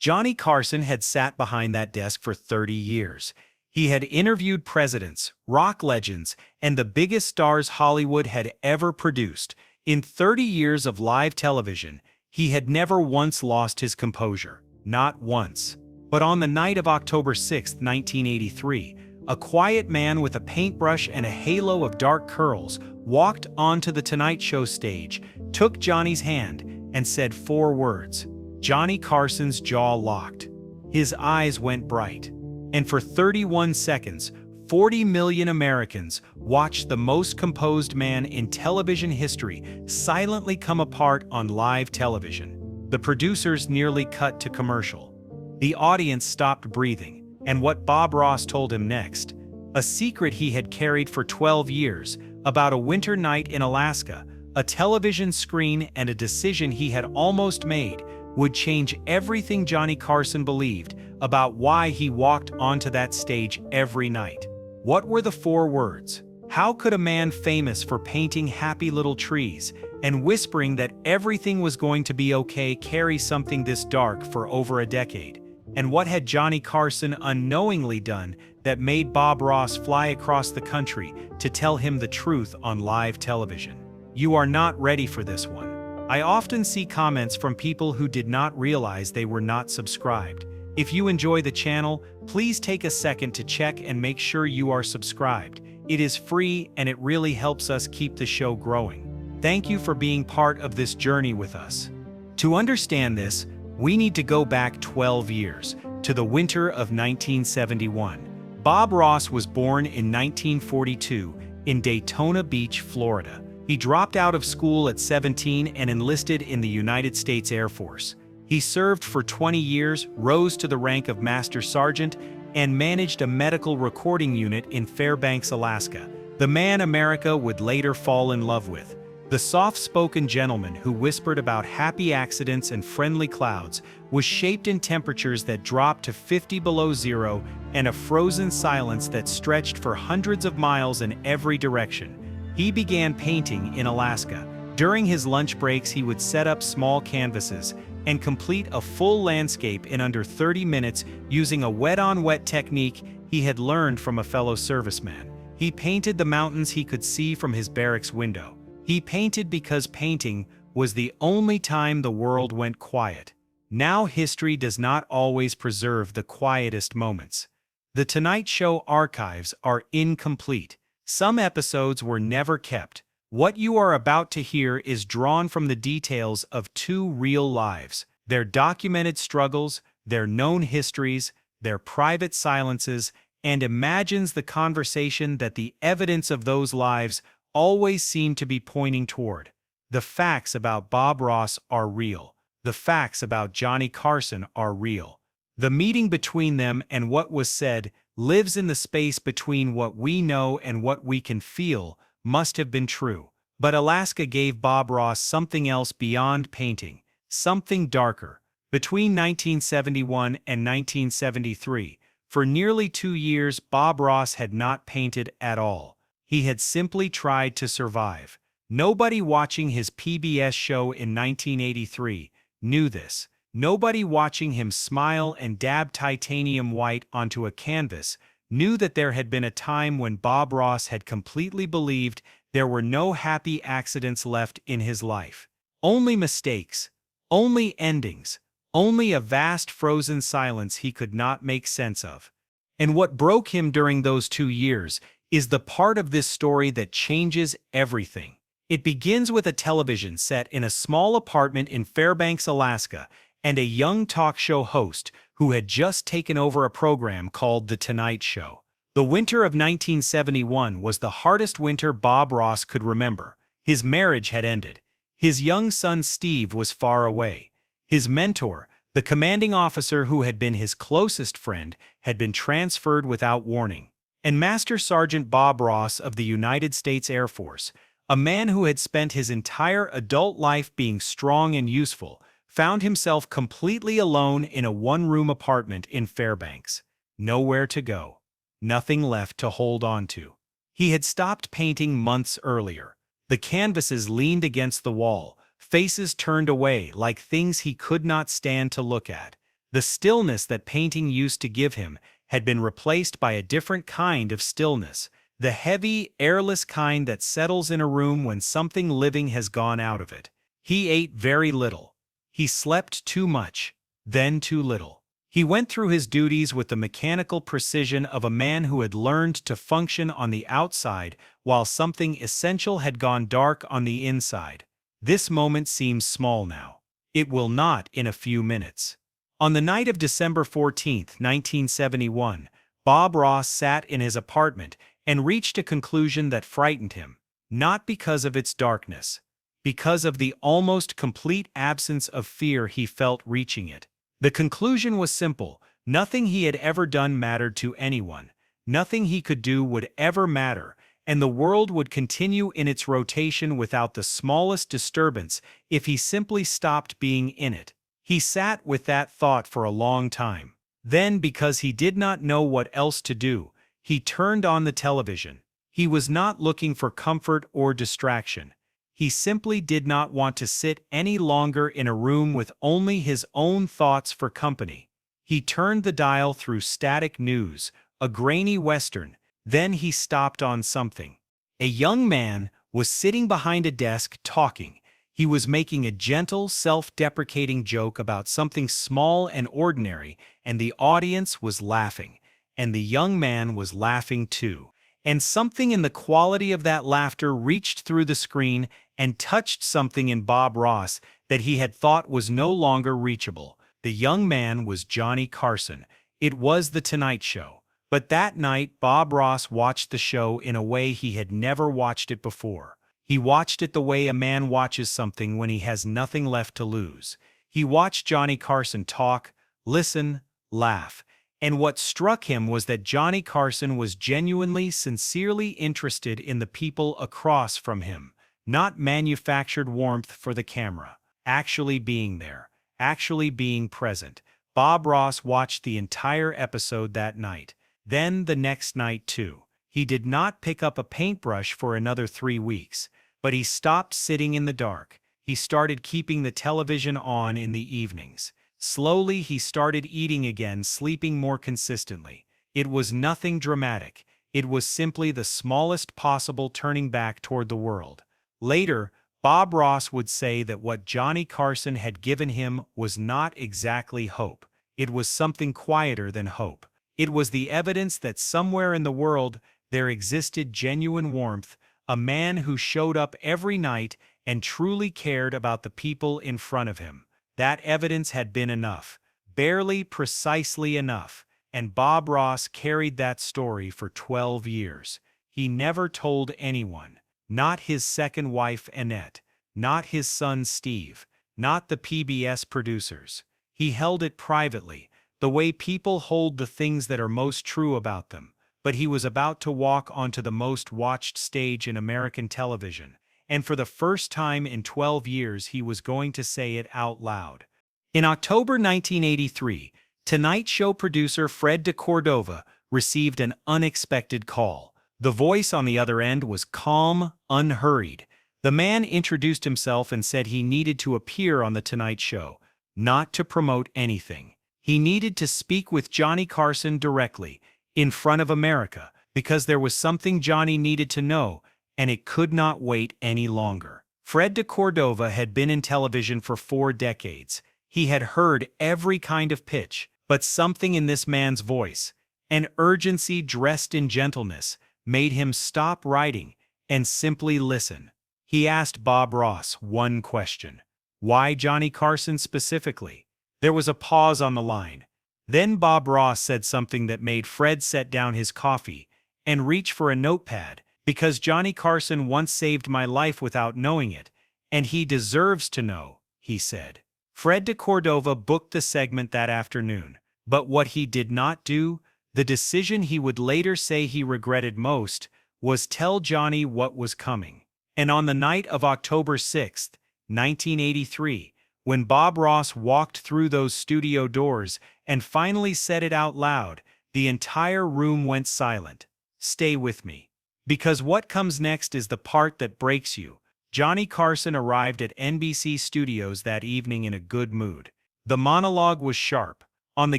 Johnny Carson had sat behind that desk for 30 years. He had interviewed presidents, rock legends, and the biggest stars Hollywood had ever produced. In 30 years of live television, he had never once lost his composure. Not once. But on the night of October 6, 1983, a quiet man with a paintbrush and a halo of dark curls walked onto the Tonight Show stage, took Johnny's hand, and said 4 words. Johnny Carson's jaw locked. His eyes went bright. And for 31 seconds, 40 million Americans watched the most composed man in television history silently come apart on live television. The producers nearly cut to commercial. The audience stopped breathing, and what Bob Ross told him next, a secret he had carried for 12 years, about a winter night in Alaska, a television screen, and a decision he had almost made, would change everything Johnny Carson believed about why he walked onto that stage every night. What were the 4 words? How could a man famous for painting happy little trees and whispering that everything was going to be okay carry something this dark for over a decade? And what had Johnny Carson unknowingly done that made Bob Ross fly across the country to tell him the truth on live television? You are not ready for this one. I often see comments from people who did not realize they were not subscribed. If you enjoy the channel, please take a second to check and make sure you are subscribed. It is free and it really helps us keep the show growing. Thank you for being part of this journey with us. To understand this, we need to go back 12 years, to the winter of 1971. Bob Ross was born in 1942 in Daytona Beach, Florida. He dropped out of school at 17 and enlisted in the United States Air Force. He served for 20 years, rose to the rank of Master Sergeant, and managed a medical recording unit in Fairbanks, Alaska. The man America would later fall in love with. The soft-spoken gentleman who whispered about happy accidents and friendly clouds was shaped in temperatures that dropped to 50 below zero and a frozen silence that stretched for hundreds of miles in every direction. He began painting in Alaska. During his lunch breaks, he would set up small canvases and complete a full landscape in under 30 minutes using a wet-on-wet technique he had learned from a fellow serviceman. He painted the mountains he could see from his barracks window. He painted because painting was the only time the world went quiet. Now history does not always preserve the quietest moments. The Tonight Show archives are incomplete. Some episodes were never kept. What you are about to hear is drawn from the details of 2 real lives, their documented struggles, their known histories, their private silences, and imagines the conversation that the evidence of those lives always seem to be pointing toward. The facts about Bob Ross are real. The facts about Johnny Carson are real. The meeting between them and what was said lives in the space between what we know and what we can feel must have been true. But Alaska gave Bob Ross something else beyond painting, something darker. Between 1971 and 1973, for nearly 2 years, Bob Ross had not painted at all. He had simply tried to survive. Nobody watching his PBS show in 1983 knew this. Nobody watching him smile and dab titanium white onto a canvas knew that there had been a time when Bob Ross had completely believed there were no happy accidents left in his life. Only mistakes, only endings, only a vast frozen silence he could not make sense of. And what broke him during those 2 years is the part of this story that changes everything. It begins with a television set in a small apartment in Fairbanks, Alaska, and a young talk show host who had just taken over a program called The Tonight Show. The winter of 1971 was the hardest winter Bob Ross could remember. His marriage had ended. His young son Steve was far away. His mentor, the commanding officer who had been his closest friend, had been transferred without warning. And Master Sergeant Bob Ross of the United States Air Force, a man who had spent his entire adult life being strong and useful, found himself completely alone in a one-room apartment in Fairbanks. Nowhere to go. Nothing left to hold on to. He had stopped painting months earlier. The canvases leaned against the wall, faces turned away like things he could not stand to look at. The stillness that painting used to give him had been replaced by a different kind of stillness, the heavy, airless kind that settles in a room when something living has gone out of it. He ate very little. He slept too much, then too little. He went through his duties with the mechanical precision of a man who had learned to function on the outside while something essential had gone dark on the inside. This moment seems small now. It will not in a few minutes. On the night of December 14, 1971, Bob Ross sat in his apartment and reached a conclusion that frightened him, not because of its darkness, because of the almost complete absence of fear he felt reaching it. The conclusion was simple: nothing he had ever done mattered to anyone, nothing he could do would ever matter, and the world would continue in its rotation without the smallest disturbance if he simply stopped being in it. He sat with that thought for a long time. Then, because he did not know what else to do, he turned on the television. He was not looking for comfort or distraction. He simply did not want to sit any longer in a room with only his own thoughts for company. He turned the dial through static news, a grainy western. Then he stopped on something. A young man was sitting behind a desk talking. He was making a gentle, self-deprecating joke about something small and ordinary, and the audience was laughing. And the young man was laughing too. And something in the quality of that laughter reached through the screen and touched something in Bob Ross that he had thought was no longer reachable. The young man was Johnny Carson. It was The Tonight Show. But that night, Bob Ross watched the show in a way he had never watched it before. He watched it the way a man watches something when he has nothing left to lose. He watched Johnny Carson talk, listen, laugh. And what struck him was that Johnny Carson was genuinely, sincerely interested in the people across from him. Not manufactured warmth for the camera. Actually being there. Actually being present. Bob Ross watched the entire episode that night. Then the next night too. He did not pick up a paintbrush for another 3 weeks. But he stopped sitting in the dark. He started keeping the television on in the evenings. Slowly he started eating again, sleeping more consistently. It was nothing dramatic. It was simply the smallest possible turning back toward the world. Later, Bob Ross would say that what Johnny Carson had given him was not exactly hope. It was something quieter than hope. It was the evidence that somewhere in the world there existed genuine warmth, a man who showed up every night and truly cared about the people in front of him. That evidence had been enough, barely precisely enough, and Bob Ross carried that story for 12 years. He never told anyone, not his second wife Annette, not his son Steve, not the PBS producers. He held it privately, the way people hold the things that are most true about them. But he was about to walk onto the most watched stage in American television. And for the first time in 12 years he was going to say it out loud. In October 1983, Tonight Show producer Fred de Cordova received an unexpected call. The voice on the other end was calm, unhurried. The man introduced himself and said he needed to appear on The Tonight Show, not to promote anything. He needed to speak with Johnny Carson directly, in front of America, because there was something Johnny needed to know, and it could not wait any longer. Fred de Cordova had been in television for 4 decades. He had heard every kind of pitch, but something in this man's voice, an urgency dressed in gentleness, made him stop writing and simply listen. He asked Bob Ross one question. Why Johnny Carson specifically? There was a pause on the line. Then Bob Ross said something that made Fred set down his coffee and reach for a notepad. Because Johnny Carson once saved my life without knowing it, and he deserves to know, he said. Fred de Cordova booked the segment that afternoon. But what he did not do, the decision he would later say he regretted most, was tell Johnny what was coming. And on the night of October 6, 1983, when Bob Ross walked through those studio doors and finally said it out loud, the entire room went silent. Stay with me. Because what comes next is the part that breaks you. Johnny Carson arrived at NBC Studios that evening in a good mood. The monologue was sharp, On the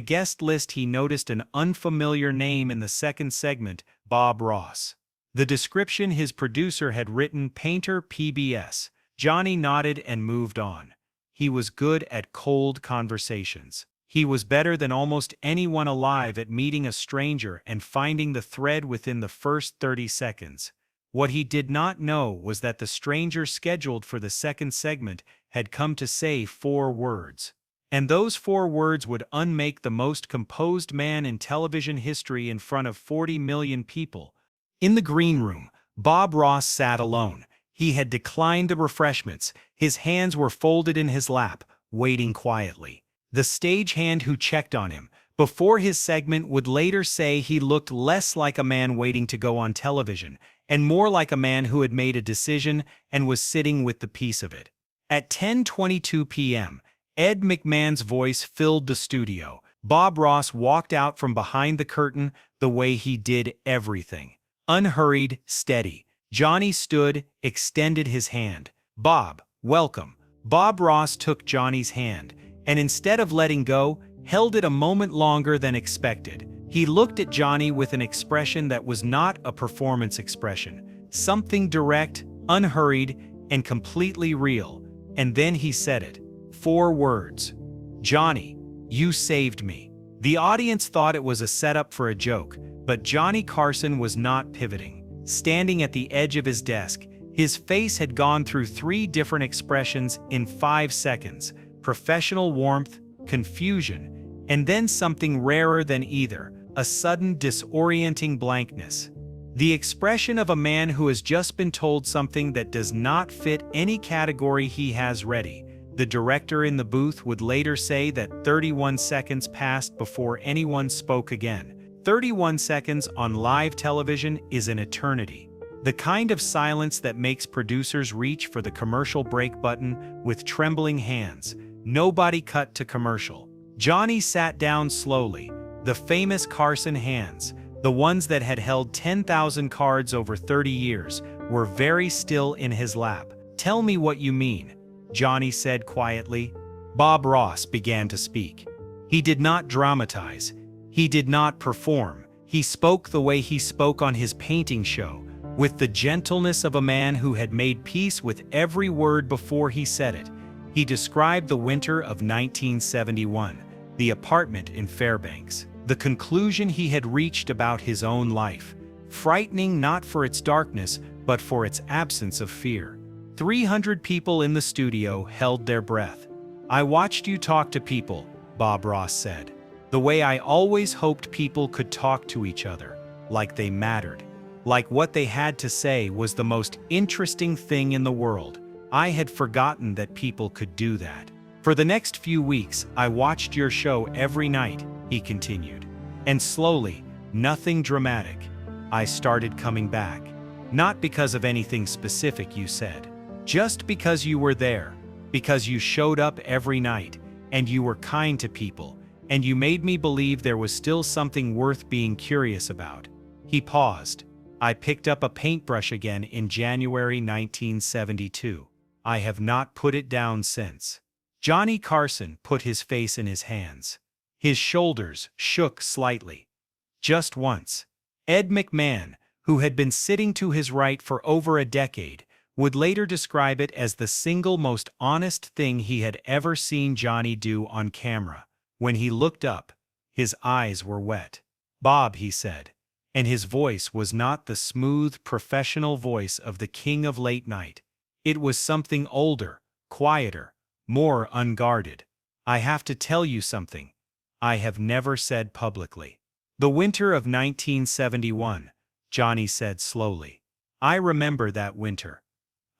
guest list he noticed an unfamiliar name in the second segment, Bob Ross. The description his producer had written, painter PBS. Johnny nodded and moved on. He was good at cold conversations. He was better than almost anyone alive at meeting a stranger and finding the thread within the first 30 seconds. What he did not know was that the stranger scheduled for the second segment had come to say 4 words. And those 4 words would unmake the most composed man in television history in front of 40 million people. In the green room, Bob Ross sat alone. He had declined the refreshments. His hands were folded in his lap, waiting quietly. The stagehand who checked on him before his segment would later say he looked less like a man waiting to go on television and more like a man who had made a decision and was sitting with the piece of it. At 10:22 p.m., Ed McMahon's voice filled the studio. Bob Ross walked out from behind the curtain the way he did everything. Unhurried, steady. Johnny stood, extended his hand. "Bob, welcome." Bob Ross took Johnny's hand, and instead of letting go, held it a moment longer than expected. He looked at Johnny with an expression that was not a performance expression, something direct, unhurried, and completely real. And then he said it. 4 words. "Johnny, you saved me." The audience thought it was a setup for a joke, but Johnny Carson was not pivoting. Standing at the edge of his desk, his face had gone through 3 different expressions in 5 seconds: professional warmth, confusion, and then something rarer than either, a sudden disorienting blankness. The expression of a man who has just been told something that does not fit any category he has ready. The director in the booth would later say that 31 seconds passed before anyone spoke again. 31 seconds on live television is an eternity. The kind of silence that makes producers reach for the commercial break button with trembling hands. Nobody cut to commercial. Johnny sat down slowly. The famous Carson hands, the ones that had held 10,000 cards over 30 years, were very still in his lap. "Tell me what you mean," Johnny said quietly. Bob Ross began to speak. He did not dramatize. He did not perform. He spoke the way he spoke on his painting show, with the gentleness of a man who had made peace with every word before he said it. He described the winter of 1971, the apartment in Fairbanks, the conclusion he had reached about his own life, frightening not for its darkness, but for its absence of fear. 300 people in the studio held their breath. "I watched you talk to people," Bob Ross said, "the way I always hoped people could talk to each other, like they mattered. Like what they had to say was the most interesting thing in the world. I had forgotten that people could do that. For the next few weeks, I watched your show every night," he continued. "And slowly, nothing dramatic, I started coming back. Not because of anything specific you said. Just because you were there, because you showed up every night, and you were kind to people, and you made me believe there was still something worth being curious about." He paused. "I picked up a paintbrush again in January 1972. I have not put it down since." Johnny Carson put his face in his hands. His shoulders shook slightly. Just once. Ed McMahon, who had been sitting to his right for over a decade, would later describe it as the single most honest thing he had ever seen Johnny do on camera. When he looked up, his eyes were wet. "Bob," he said, and his voice was not the smooth, professional voice of the king of late night. It was something older, quieter, more unguarded. "I have to tell you something I have never said publicly." "The winter of 1971, Johnny said slowly. "I remember that winter.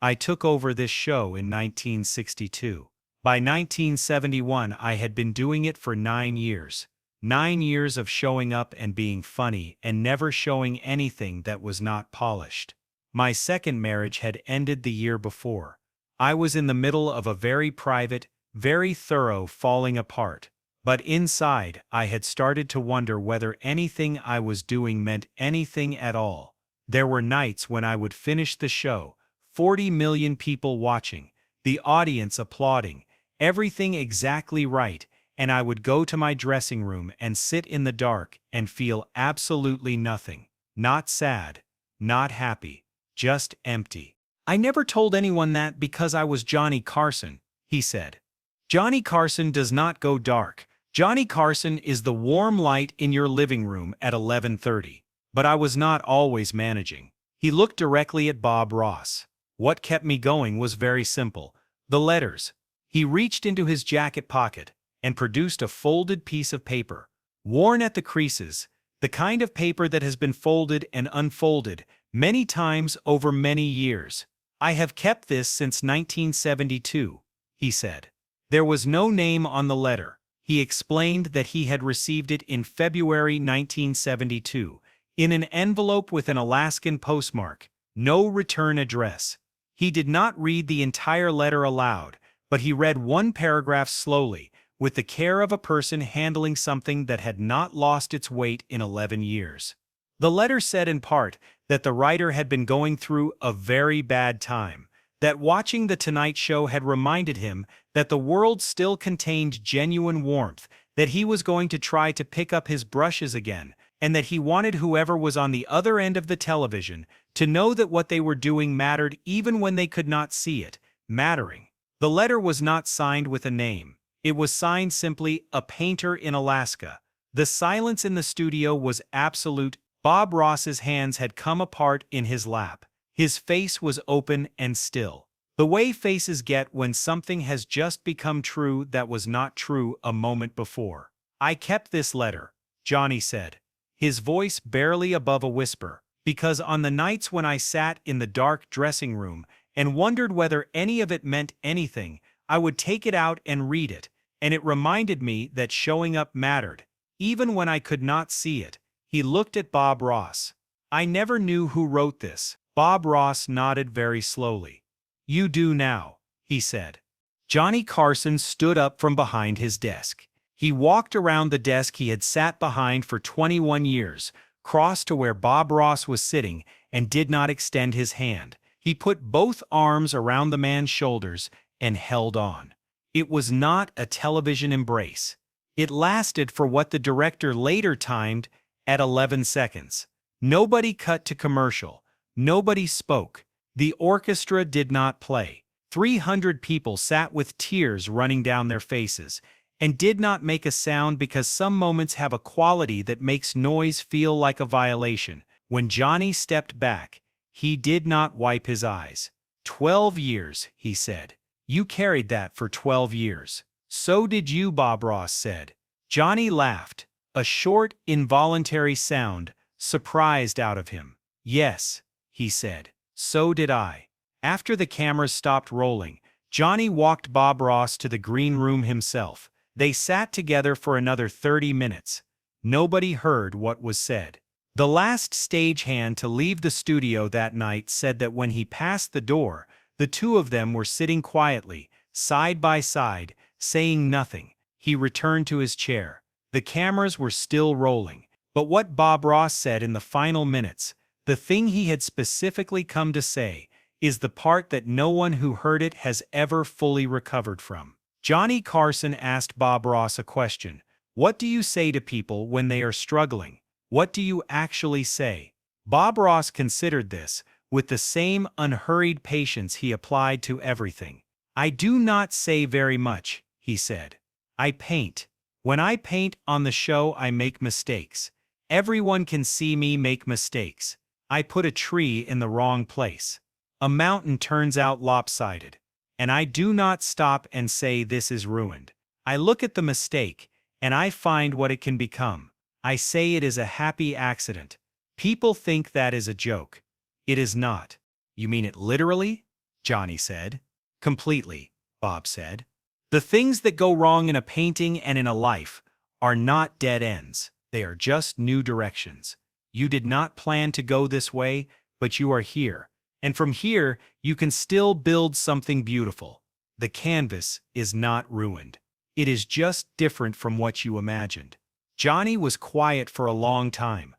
I took over this show in 1962. By 1971, I had been doing it for 9 years. 9 years of showing up and being funny and never showing anything that was not polished. My second marriage had ended the year before. I was in the middle of a very private, very thorough falling apart. But inside, I had started to wonder whether anything I was doing meant anything at all. There were nights when I would finish the show, 40 million people watching, the audience applauding, everything exactly right, and I would go to my dressing room and sit in the dark and feel absolutely nothing. Not sad, not happy, just empty. I never told anyone that because I was Johnny Carson, he said. Johnny Carson does not go dark. Johnny Carson is the warm light in your living room at 11:30. But I was not always managing. He looked directly at Bob Ross. What kept me going was very simple. The letters. He reached into his jacket pocket and produced a folded piece of paper, worn at the creases, the kind of paper that has been folded and unfolded many times over many years. I have kept this since 1972, he said. There was no name on the letter. He explained that he had received it in February 1972, in an envelope with an Alaskan postmark, no return address. He did not read the entire letter aloud, but he read one paragraph slowly, with the care of a person handling something that had not lost its weight in 11 years. The letter said in part that the writer had been going through a very bad time, that watching The Tonight Show had reminded him that the world still contained genuine warmth, that he was going to try to pick up his brushes again, and that he wanted whoever was on the other end of the television to know that what they were doing mattered even when they could not see it, mattering. The letter was not signed with a name. It was signed simply, "A Painter in Alaska." The silence in the studio was absolute. Bob Ross's hands had come apart in his lap. His face was open and still. The way faces get when something has just become true that was not true a moment before. "I kept this letter," Johnny said, his voice barely above a whisper, "because on the nights when I sat in the dark dressing room and wondered whether any of it meant anything, I would take it out and read it, and it reminded me that showing up mattered, even when I could not see it." He looked at Bob Ross. "I never knew who wrote this." Bob Ross nodded very slowly. "You do now," he said. Johnny Carson stood up from behind his desk. He walked around the desk he had sat behind for 21 years, crossed to where Bob Ross was sitting, and did not extend his hand. He put both arms around the man's shoulders and held on. It was not a television embrace. It lasted for what the director later timed at 11 seconds. Nobody cut to commercial. Nobody spoke. The orchestra did not play. 300 people sat with tears running down their faces and did not make a sound because some moments have a quality that makes noise feel like a violation. When Johnny stepped back, he did not wipe his eyes. 12 years, he said. You carried that for 12 years. So did you, Bob Ross said. Johnny laughed, a short, involuntary sound, surprised out of him. Yes, he said. So did I. After the cameras stopped rolling, Johnny walked Bob Ross to the green room himself. They sat together for another 30 minutes. Nobody heard what was said. The last stagehand to leave the studio that night said that when he passed the door, the two of them were sitting quietly, side by side, saying nothing. He returned to his chair. The cameras were still rolling. But what Bob Ross said in the final minutes, the thing he had specifically come to say, is the part that no one who heard it has ever fully recovered from. Johnny Carson asked Bob Ross a question. What do you say to people when they are struggling? What do you actually say? Bob Ross considered this, with the same unhurried patience he applied to everything. I do not say very much, he said. I paint. When I paint on the show, I make mistakes. Everyone can see me make mistakes. I put a tree in the wrong place. A mountain turns out lopsided. And I do not stop and say this is ruined. I look at the mistake, and I find what it can become. I say it is a happy accident. People think that is a joke. It is not. You mean it literally? Johnny said. Completely, Bob said. The things that go wrong in a painting and in a life are not dead ends. They are just new directions. You did not plan to go this way, but you are here. And from here, you can still build something beautiful. The canvas is not ruined. It is just different from what you imagined. Johnny was quiet for a long time.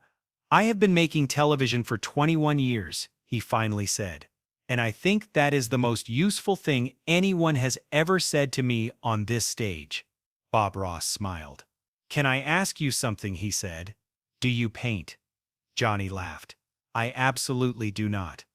I have been making television for 21 years, he finally said. And I think that is the most useful thing anyone has ever said to me on this stage. Bob Ross smiled. "Can I ask you something?" he said. "Do you paint?" Johnny laughed. "I absolutely do not.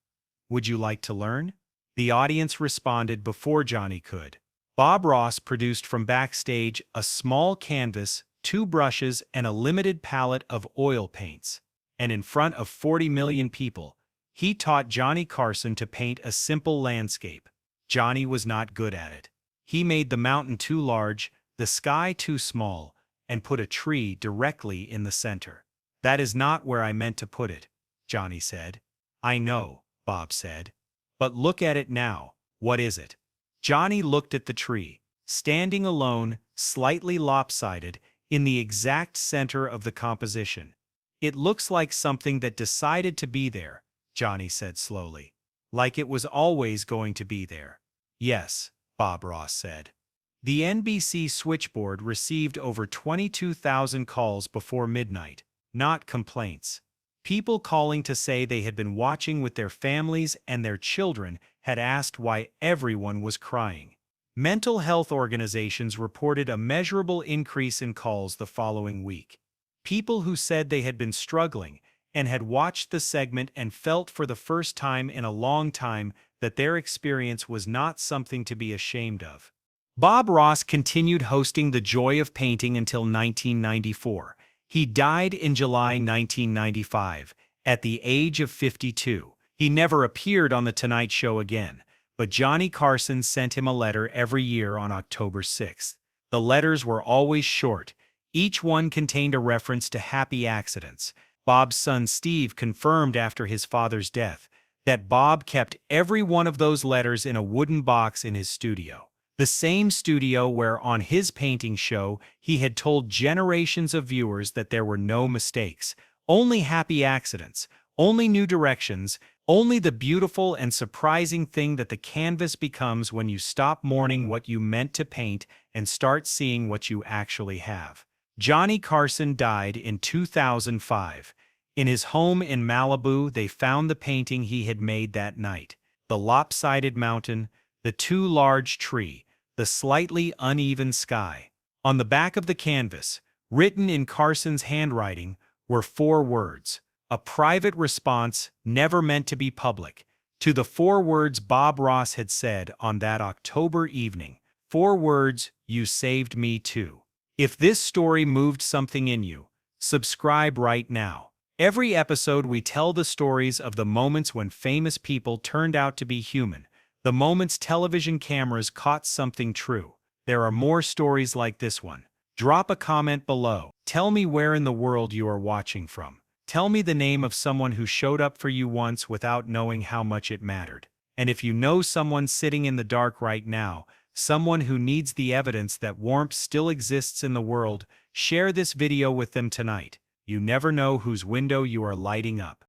Would you like to learn?" The audience responded before Johnny could. Bob Ross produced from backstage a small canvas, 2 brushes, and a limited palette of oil paints. And in front of 40 million people, he taught Johnny Carson to paint a simple landscape. Johnny was not good at it. He made the mountain too large, the sky too small, and put a tree directly in the center. "That is not where I meant to put it," Johnny said. "I know," Bob said. "But look at it now. What is it?" Johnny looked at the tree, standing alone, slightly lopsided, in the exact center of the composition. "It looks like something that decided to be there," Johnny said slowly. "Like it was always going to be there." "Yes," Bob Ross said. The NBC switchboard received over 22,000 calls before midnight, not complaints. People calling to say they had been watching with their families and their children had asked why everyone was crying. Mental health organizations reported a measurable increase in calls the following week. People who said they had been struggling and had watched the segment and felt for the first time in a long time that their experience was not something to be ashamed of. Bob Ross continued hosting The Joy of Painting until 1994. He died in July 1995, at the age of 52. He never appeared on The Tonight Show again, but Johnny Carson sent him a letter every year on October 6th. The letters were always short. Each one contained a reference to happy accidents. Bob's son Steve confirmed after his father's death that Bob kept every one of those letters in a wooden box in his studio. The same studio where, on his painting show, he had told generations of viewers that there were no mistakes, only happy accidents, only new directions, only the beautiful and surprising thing that the canvas becomes when you stop mourning what you meant to paint and start seeing what you actually have. Johnny Carson died in 2005. In his home in Malibu, they found the painting he had made that night: the lopsided mountain, the too large tree, the slightly uneven sky. On the back of the canvas, written in Carson's handwriting, were 4 words: a private response never meant to be public, to the 4 words Bob Ross had said on that October evening. 4 words: "You saved me too." If this story moved something in you, subscribe right now. Every episode we tell the stories of the moments when famous people turned out to be human, the moments television cameras caught something true. There are more stories like this one. Drop a comment below. Tell me where in the world you are watching from. Tell me the name of someone who showed up for you once without knowing how much it mattered. And if you know someone sitting in the dark right now, someone who needs the evidence that warmth still exists in the world, share this video with them tonight. You never know whose window you are lighting up.